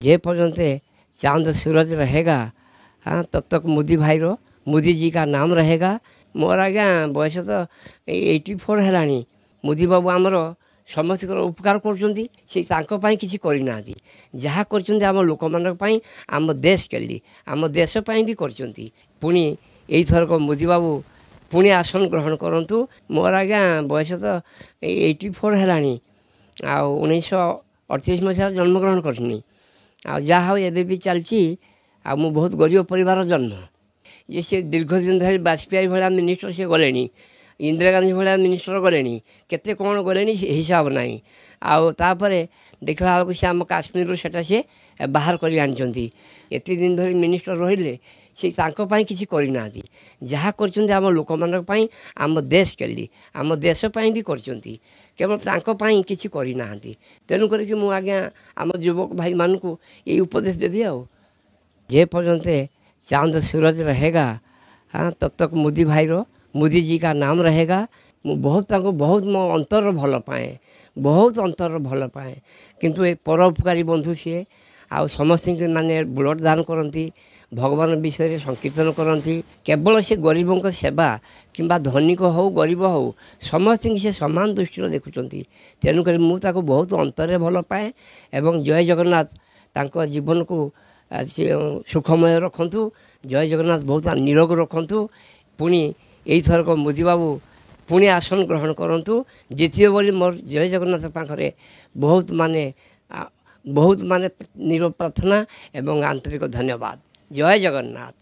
जे पर्यंत चांद सूरज रहेगा हाँ तब तक मोदी जी का नाम रहेगा। मोर आज्ञा बयस तो 84 है। मोदी बाबू आमर समस्त उपकार कर किसी करना जहाँ कर लोक मान आम देश के लिए आम देशपाई भी पुणी यही थरक मोदी बाबू पुणी आसन ग्रहण करूँ। मोर आज्ञा बयस तो 84 है। 1938 मसीह जन्मग्रहण करनी जहाँ एबे भी चलती मु बहुत गरीब परिवार जन्म ये से दीर्घ दिन धरी वाजपेयी भाया मिनिस्टर से गले इंदिरा गांधी भाया मिनिस्टर गले केते कौन गले हिसाब ना आउे देखला बेलू से आम काश्मीर से बाहर कर एत दिन धरी मिनिस्टर रहिले से किसी करना जहाँ कर लोक मान आम देश के लिए आम देशपाई भी केवल किसी करना तेणुक आज्ञा आम युवक भाई मान को ये उपदेश देवी जे पर्यंत चांद सूरज रहेगा हाँ तब तक मोदी जी का नाम रहेगा। मु बहुत मो अंतर भल पाए बहुत अंतर भल पाए किंतु एक परोपकारी बंधु सी आ समस्त माने ब्लड दान करती भगवान विषय संकीर्तन करती केवल से गरीबों को सेवा किंबा धनिक हो गरीब हो समस्त से समान दृष्टि देखुं। तेणुक मुझे बहुत अंतर भल पाए एवं जय जगन्नाथ तांको जीवन को सुखमय रखु। जय जगन्नाथ बहुत निरोग रखु। पुणी यही थरक मोदी बाबू पुणी आसन ग्रहण करूँ जितिए बोली मोर जय जगन्नाथ पाखे बहुत माने निरो प्रार्थना एवं आंतरिक धन्यवाद। जय जगन्नाथ।